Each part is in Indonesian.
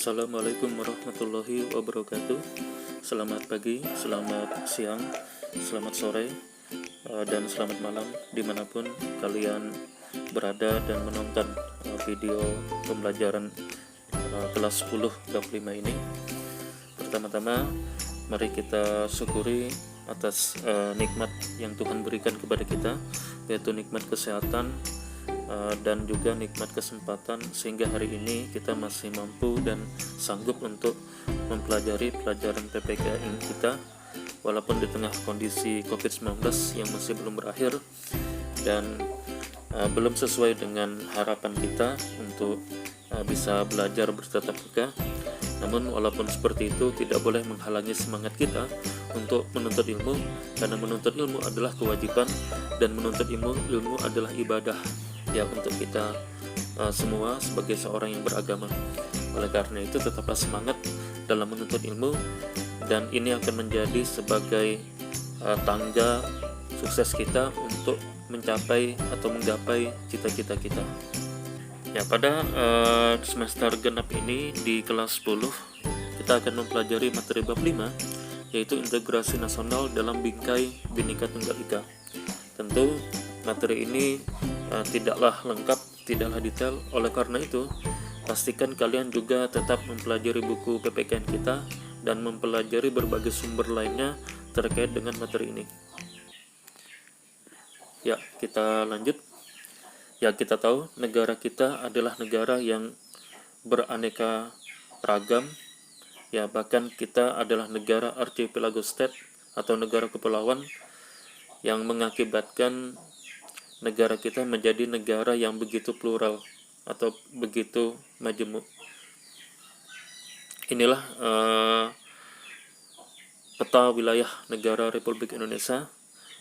Assalamualaikum warahmatullahi wabarakatuh. Selamat pagi, selamat siang, selamat sore, dan selamat malam dimanapun kalian berada dan menonton video pembelajaran kelas 10 bab 5 ini. Pertama-tama mari kita syukuri atas nikmat yang Tuhan berikan kepada kita, yaitu nikmat kesehatan dan juga nikmat kesempatan sehingga hari ini kita masih mampu dan sanggup untuk mempelajari pelajaran PPKN kita walaupun di tengah kondisi COVID-19 yang masih belum berakhir dan belum sesuai dengan harapan kita untuk bisa belajar bertatap muka. Namun walaupun seperti itu tidak boleh menghalangi semangat kita untuk menuntut ilmu, karena menuntut ilmu adalah kewajiban dan menuntut ilmu adalah ibadah ya untuk kita semua sebagai seorang yang beragama. Oleh karena itu tetaplah semangat dalam menuntut ilmu, dan ini akan menjadi sebagai tangga sukses kita untuk mencapai atau menggapai cita-cita kita. Ya, pada semester genap ini di kelas 10 kita akan mempelajari materi bab 5, yaitu integrasi nasional dalam bingkai Bhinneka Tunggal Ika. Tentu materi ini tidaklah lengkap, tidaklah detail. Oleh karena itu pastikan kalian juga tetap mempelajari buku PPKN kita dan mempelajari berbagai sumber lainnya terkait dengan materi ini. Ya, kita lanjut. Ya, kita tahu negara kita adalah negara yang beraneka ragam. Ya, bahkan kita adalah negara archipelago state atau negara kepulauan yang mengakibatkan negara kita menjadi negara yang begitu plural atau begitu majemuk. Inilah peta wilayah negara Republik Indonesia,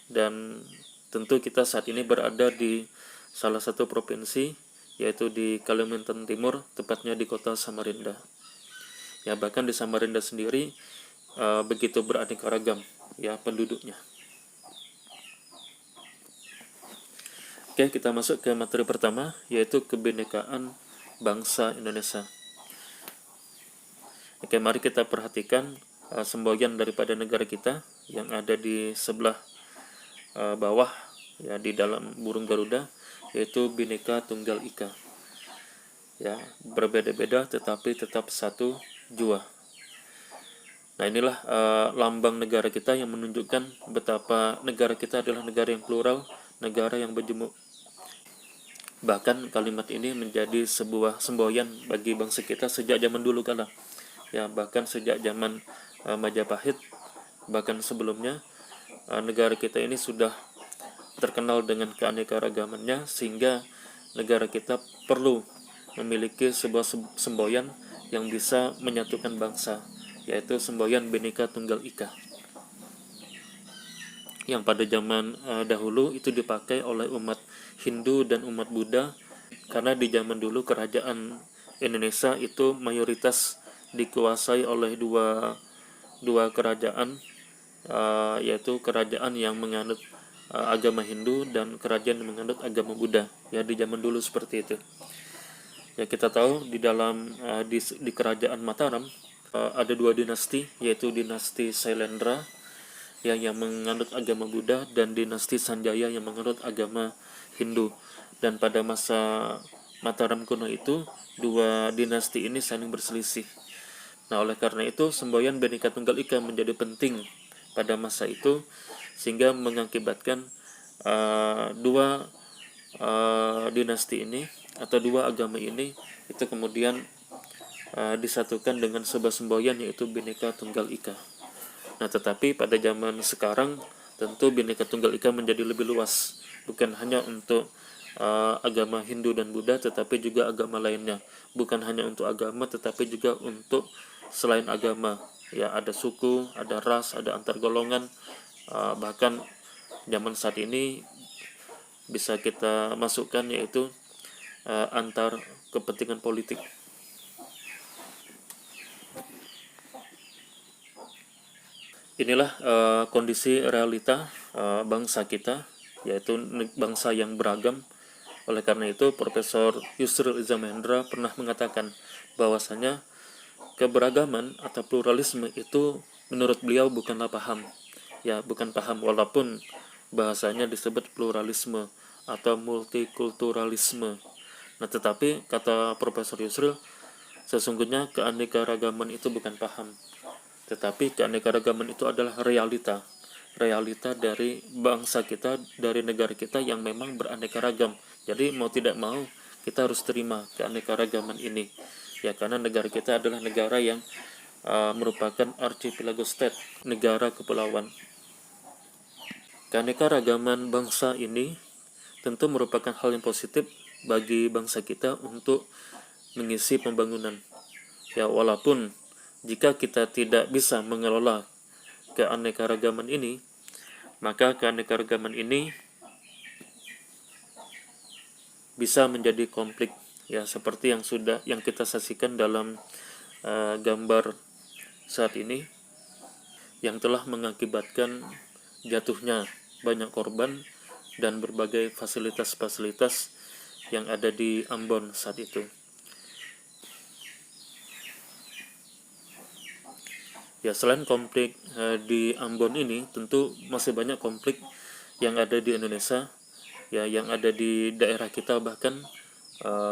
dan tentu kita saat ini berada di salah satu provinsi, yaitu di Kalimantan Timur, tepatnya di kota Samarinda. Ya, bahkan di Samarinda sendiri begitu beraneka ragam ya penduduknya. Oke, kita masuk ke materi pertama, yaitu kebinekaan bangsa Indonesia. Oke, mari kita perhatikan semboyan daripada negara kita yang ada di sebelah bawah ya di dalam burung Garuda, yaitu Bhinneka Tunggal Ika. Ya, berbeda-beda tetapi tetap satu jua. Nah, inilah lambang negara kita yang menunjukkan betapa negara kita adalah negara yang plural, negara yang majemuk. Bahkan kalimat ini menjadi sebuah semboyan bagi bangsa kita sejak zaman dulu kala. Ya, bahkan sejak zaman Majapahit, bahkan sebelumnya negara kita ini sudah terkenal dengan keanekaragamannya, sehingga negara kita perlu memiliki sebuah semboyan yang bisa menyatukan bangsa, yaitu semboyan Bhinneka Tunggal Ika, yang pada zaman dahulu itu dipakai oleh umat Hindu dan umat Buddha, karena di zaman dulu kerajaan Indonesia itu mayoritas dikuasai oleh dua kerajaan, yaitu kerajaan yang menganut agama Hindu dan kerajaan yang menganut agama Buddha. Ya, di zaman dulu seperti itu. Ya, kita tahu di dalam di kerajaan Mataram ada dua dinasti, yaitu dinasti Sailendra yang menganut agama Buddha dan dinasti Sanjaya yang menganut agama Hindu. Dan pada masa Mataram kuno itu dua dinasti ini saling berselisih. Nah, oleh karena itu semboyan Bhinneka Tunggal Ika menjadi penting pada masa itu, sehingga mengakibatkan dua dinasti ini atau dua agama ini itu kemudian disatukan dengan sebuah semboyan, yaitu Bhinneka Tunggal Ika. Nah, tetapi pada zaman sekarang tentu Bhinneka Tunggal Ika menjadi lebih luas, bukan hanya untuk agama Hindu dan Buddha, tetapi juga agama lainnya. Bukan hanya untuk agama, tetapi juga untuk selain agama. Ya, ada suku, ada ras, ada antar golongan. Bahkan zaman saat ini bisa kita masukkan yaitu antar kepentingan politik. Inilah kondisi realita bangsa kita, yaitu bangsa yang beragam. Oleh karena itu, Profesor Yusril Iza Mahendra pernah mengatakan bahwasanya keberagaman atau pluralisme itu menurut beliau bukanlah paham, ya bukan paham, walaupun bahasanya disebut pluralisme atau multikulturalisme. Nah, tetapi kata Profesor Yusril, sesungguhnya keanekaragaman itu bukan paham, tetapi keanekaragaman itu adalah realita dari bangsa kita, dari negara kita yang memang beraneka ragam. Jadi mau tidak mau kita harus terima keanekaragaman ini, ya, karena negara kita adalah negara yang merupakan archipelago state, negara kepulauan. Keanekaragaman bangsa ini tentu merupakan hal yang positif bagi bangsa kita untuk mengisi pembangunan, ya, walaupun jika kita tidak bisa mengelola keanekaragaman ini, maka keanekaragaman ini bisa menjadi konflik, ya, seperti yang kita saksikan dalam gambar saat ini, yang telah mengakibatkan jatuhnya banyak korban dan berbagai fasilitas-fasilitas yang ada di Ambon saat itu. Ya, selain konflik di Ambon ini, tentu masih banyak konflik yang ada di Indonesia, ya, yang ada di daerah kita, bahkan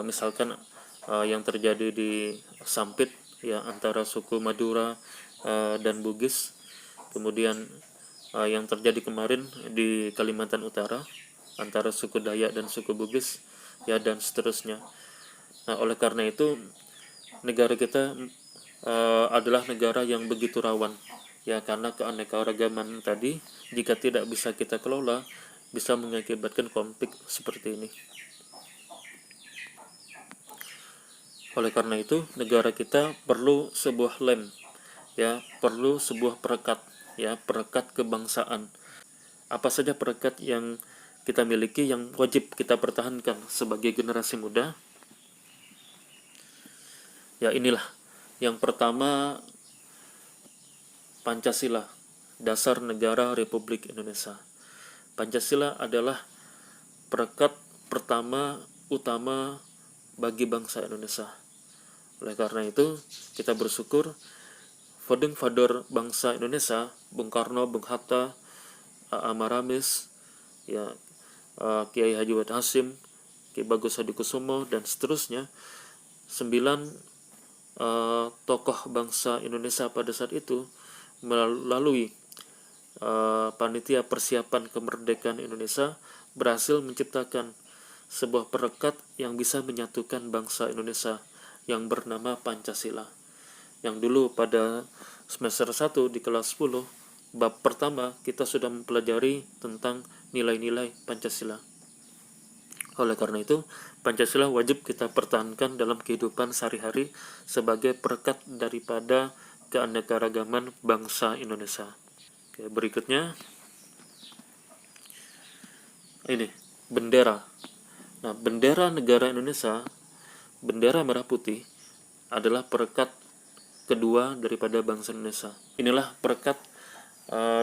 misalkan yang terjadi di Sampit, ya, antara suku Madura dan Bugis, kemudian yang terjadi kemarin di Kalimantan Utara antara suku Dayak dan suku Bugis, ya, dan seterusnya. Nah, oleh karena itu negara kita adalah negara yang begitu rawan, ya, karena keanekaragaman tadi jika tidak bisa kita kelola bisa mengakibatkan konflik seperti ini. Oleh karena itu negara kita perlu sebuah lem, ya, perlu sebuah perekat, ya, perekat kebangsaan. Apa saja perekat yang kita miliki yang wajib kita pertahankan sebagai generasi muda? Ya, inilah. Yang pertama, Pancasila, dasar negara Republik Indonesia. Pancasila adalah perekat pertama utama bagi bangsa Indonesia. Oleh karena itu, kita bersyukur founding father bangsa Indonesia, Bung Karno, Bung Hatta, A.A. Maramis, ya, Kiai Haji Wahid Hasyim, Ki Bagus Hadikusumo, dan seterusnya, 9 tokoh bangsa Indonesia pada saat itu melalui panitia persiapan kemerdekaan Indonesia berhasil menciptakan sebuah perekat yang bisa menyatukan bangsa Indonesia yang bernama Pancasila. Yang dulu pada semester 1 di kelas 10 bab pertama kita sudah mempelajari tentang nilai-nilai Pancasila. Oleh karena itu, Pancasila wajib kita pertahankan dalam kehidupan sehari-hari sebagai perekat daripada keanekaragaman bangsa Indonesia. Oke, berikutnya ini bendera. Nah, bendera negara Indonesia, bendera merah putih, adalah perekat kedua daripada bangsa Indonesia. Inilah perekat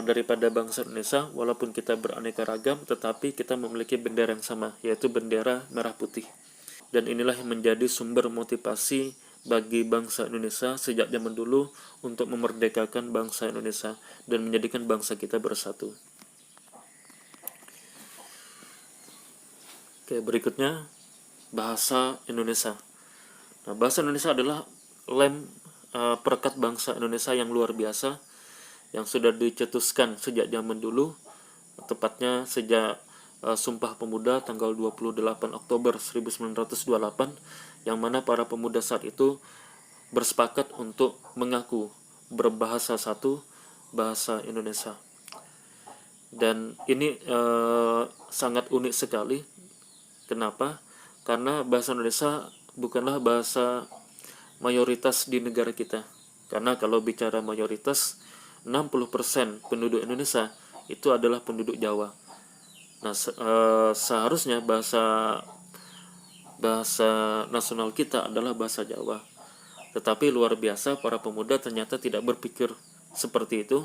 daripada bangsa Indonesia, walaupun kita beraneka ragam, tetapi kita memiliki bendera yang sama, yaitu bendera merah putih. Dan inilah yang menjadi sumber motivasi bagi bangsa Indonesia sejak zaman dulu untuk memerdekakan bangsa Indonesia dan menjadikan bangsa kita bersatu. Oke, berikutnya bahasa Indonesia. Nah, bahasa Indonesia adalah lem perekat bangsa Indonesia yang luar biasa, yang sudah dicetuskan sejak zaman dulu, tepatnya sejak Sumpah Pemuda tanggal 28 Oktober 1928, yang mana para pemuda saat itu bersepakat untuk mengaku berbahasa satu, bahasa Indonesia. Dan ini sangat unik sekali. Kenapa? Karena bahasa Indonesia bukanlah bahasa mayoritas di negara kita. Karena kalau bicara mayoritas, 60% penduduk Indonesia itu adalah penduduk Jawa. Nah, seharusnya bahasa nasional kita adalah bahasa Jawa. Tetapi luar biasa, para pemuda ternyata tidak berpikir seperti itu.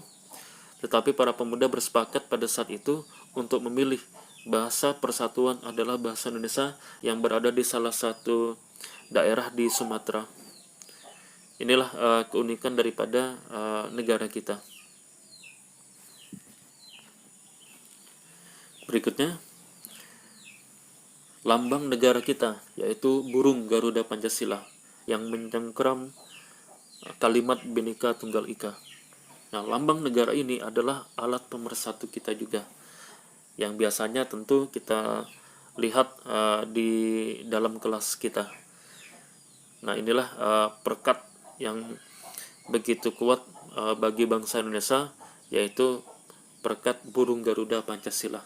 Tetapi para pemuda bersepakat pada saat itu untuk memilih bahasa persatuan adalah bahasa Indonesia yang berada di salah satu daerah di Sumatera. Inilah keunikan daripada negara kita. Berikutnya, lambang negara kita yaitu burung Garuda Pancasila yang mencengkeram kalimat Bhinneka Tunggal Ika. Nah, lambang negara ini adalah alat pemersatu kita juga, yang biasanya tentu kita lihat di dalam kelas kita. Nah, inilah perekat yang begitu kuat bagi bangsa Indonesia, yaitu perekat burung Garuda Pancasila.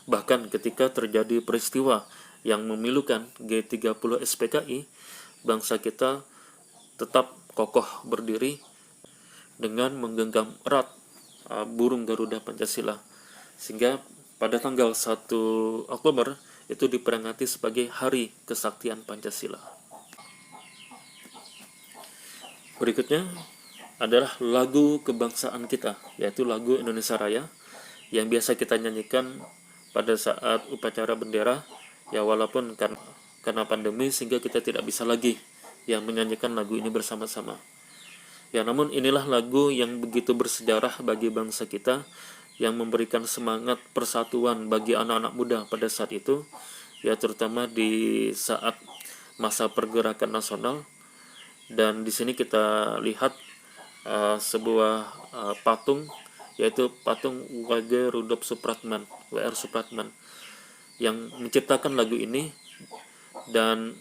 Bahkan ketika terjadi peristiwa yang memilukan G30 SPKI, bangsa kita tetap kokoh berdiri dengan menggenggam erat burung Garuda Pancasila, sehingga pada tanggal 1 Oktober itu diperingati sebagai Hari Kesaktian Pancasila. Berikutnya adalah lagu kebangsaan kita, yaitu lagu Indonesia Raya, yang biasa kita nyanyikan pada saat upacara bendera, ya walaupun karena pandemi sehingga kita tidak bisa lagi yang menyanyikan lagu ini bersama-sama. Ya, namun inilah lagu yang begitu bersejarah bagi bangsa kita, yang memberikan semangat persatuan bagi anak-anak muda pada saat itu, ya terutama di saat masa pergerakan nasional. Dan di sini kita lihat sebuah patung, yaitu patung W.G. Rudolf Supratman, W.R. Supratman, yang menciptakan lagu ini dan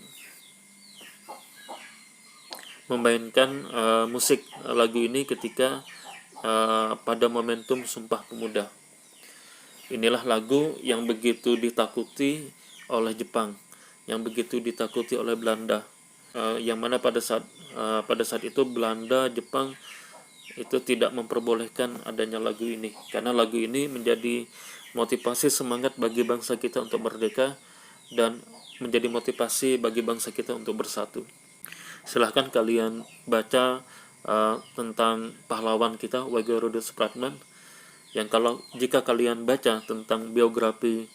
memainkan musik lagu ini ketika pada momentum Sumpah Pemuda. Inilah lagu yang begitu ditakuti oleh Jepang, yang begitu ditakuti oleh Belanda, yang mana pada saat itu Belanda, Jepang itu tidak memperbolehkan adanya lagu ini, karena lagu ini menjadi motivasi semangat bagi bangsa kita untuk merdeka dan menjadi motivasi bagi bangsa kita untuk bersatu. Silahkan kalian baca tentang pahlawan kita W.G. Rudolf Supratman, yang jika kalian baca tentang biografi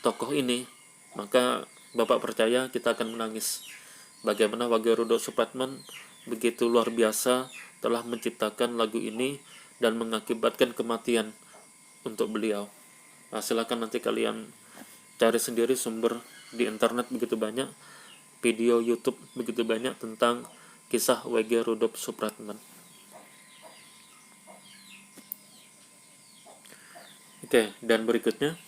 tokoh ini, maka Bapak percaya kita akan menangis bagaimana W.G. Rudolf Supratman begitu luar biasa telah menciptakan lagu ini dan mengakibatkan kematian untuk beliau. Nah, silakan nanti kalian cari sendiri sumber di internet, begitu banyak video YouTube, begitu banyak tentang kisah W.G. Rudolf Supratman. Oke, dan berikutnya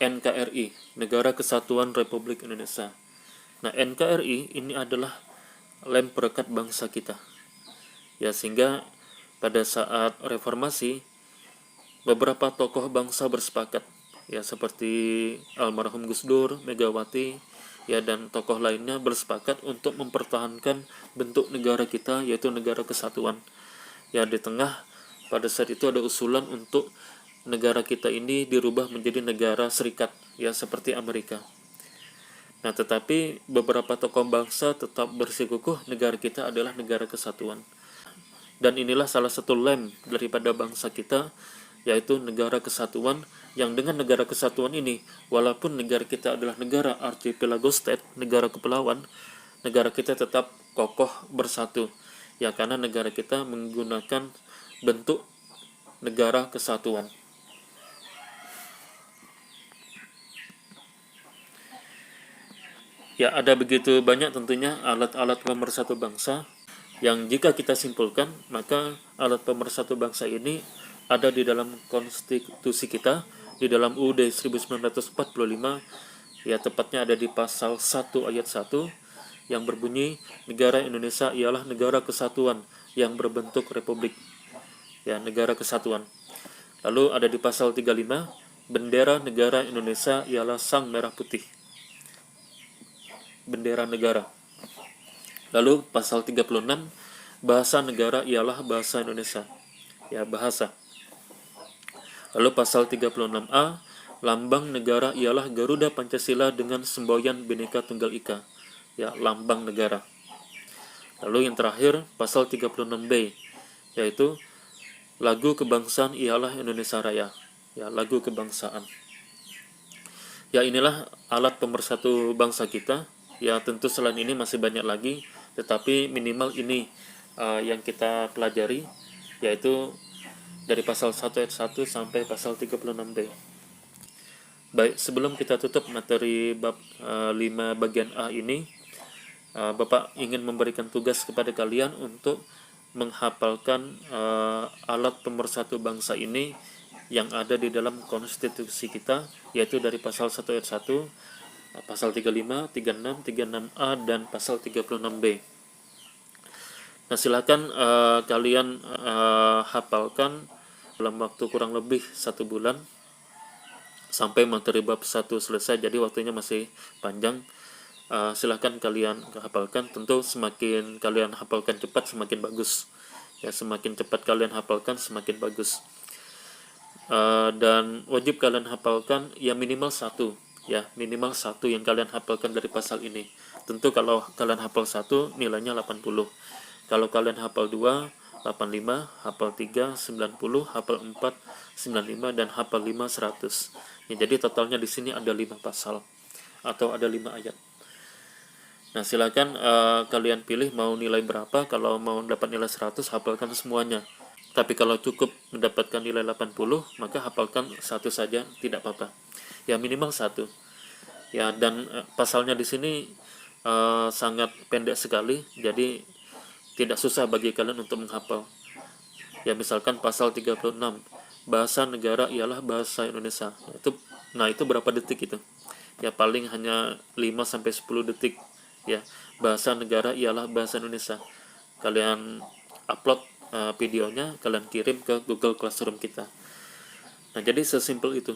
NKRI, Negara Kesatuan Republik Indonesia. Nah, NKRI ini adalah lem perekat bangsa kita. Ya, sehingga pada saat reformasi beberapa tokoh bangsa bersepakat, ya seperti almarhum Gus Dur, Megawati, ya dan tokoh lainnya bersepakat untuk mempertahankan bentuk negara kita, yaitu negara kesatuan. Ya, di tengah pada saat itu ada usulan untuk negara kita ini dirubah menjadi negara serikat, ya seperti Amerika. Nah, tetapi beberapa tokoh bangsa tetap bersikukuh negara kita adalah negara kesatuan. Dan inilah salah satu lem daripada bangsa kita, yaitu negara kesatuan, yang dengan negara kesatuan ini, walaupun negara kita adalah negara archipelago state, negara kepulauan, negara kita tetap kokoh bersatu, ya karena negara kita menggunakan bentuk negara kesatuan. Ya, ada begitu banyak tentunya alat-alat pemersatu bangsa, yang jika kita simpulkan, maka alat pemersatu bangsa ini ada di dalam konstitusi kita, di dalam UUD 1945, ya tepatnya ada di pasal 1 ayat 1 yang berbunyi, negara Indonesia ialah negara kesatuan yang berbentuk republik. Ya, negara kesatuan. Lalu ada di pasal 35, bendera negara Indonesia ialah sang merah putih. Bendera negara. Lalu pasal 36, bahasa negara ialah bahasa Indonesia. Ya, bahasa. Lalu pasal 36A, lambang negara ialah Garuda Pancasila dengan semboyan Bhinneka Tunggal Ika. Ya, lambang negara. Lalu yang terakhir pasal 36B, yaitu lagu kebangsaan ialah Indonesia Raya. Ya, lagu kebangsaan. Ya, inilah alat pemersatu bangsa kita. Ya, tentu selain ini masih banyak lagi, tetapi minimal ini yang kita pelajari, yaitu dari pasal 1 ayat 1 sampai pasal 36b. Baik, sebelum kita tutup materi bab 5 bagian A ini, Bapak ingin memberikan tugas kepada kalian untuk menghafalkan alat pemersatu bangsa ini yang ada di dalam konstitusi kita, yaitu dari pasal 1 ayat 1, pasal 35, 36, 36A, dan pasal 36B. Nah, silakan kalian hafalkan dalam waktu kurang lebih 1 bulan sampai materi bab 1 selesai, jadi waktunya masih panjang. Silahkan kalian hafalkan. Tentu semakin kalian hafalkan cepat semakin bagus ya, semakin cepat kalian hafalkan semakin bagus. Dan wajib kalian hafalkan ya minimal 1 ya, minimal 1 yang kalian hafalkan dari pasal ini. Tentu kalau kalian hafal 1 nilainya 80, kalau kalian hafal 2 85, hafal 3 90, hafal 4 95, dan hafal 5 100 ya. Jadi totalnya di sini ada 5 pasal atau ada 5 ayat. Nah, silakan kalian pilih mau nilai berapa. Kalau mau dapat nilai 100, hafalkan semuanya. Tapi kalau cukup mendapatkan nilai 80, maka hafalkan 1 saja, tidak apa-apa. Ya minimal 1. Ya, dan pasalnya di sini sangat pendek sekali, jadi tidak susah bagi kalian untuk menghafal. Ya, misalkan pasal 36, bahasa negara ialah bahasa Indonesia. Itu berapa detik itu? Ya paling hanya 5 sampai 10 detik. Ya, bahasa negara ialah bahasa Indonesia. Kalian upload videonya, kalian kirim ke Google Classroom kita. Nah, jadi sesimpel itu.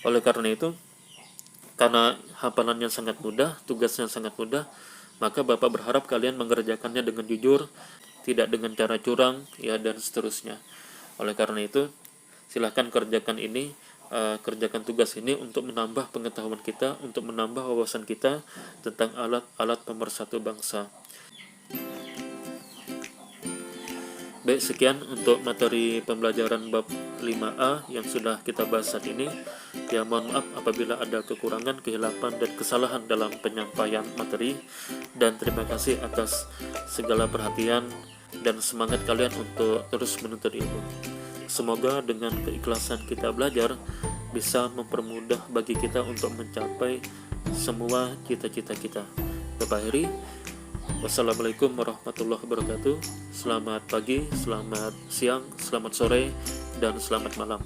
Oleh karena itu, karena hafalannya sangat mudah, tugasnya sangat mudah, maka Bapak berharap kalian mengerjakannya dengan jujur, tidak dengan cara curang, ya, dan seterusnya. Oleh karena itu, silahkan kerjakan ini, kerjakan tugas ini untuk menambah pengetahuan kita, untuk menambah wawasan kita tentang alat-alat pemersatu bangsa. Baik, sekian untuk materi pembelajaran bab 5A yang sudah kita bahas saat ini. Ya, mohon maaf apabila ada kekurangan, kehilapan, dan kesalahan dalam penyampaian materi. Dan terima kasih atas segala perhatian dan semangat kalian untuk terus menuntut ilmu. Semoga dengan keikhlasan kita belajar bisa mempermudah bagi kita untuk mencapai semua cita-cita kita. Bapak akhiri, wassalamualaikum warahmatullahi wabarakatuh. Selamat pagi, selamat siang, selamat sore, dan selamat malam.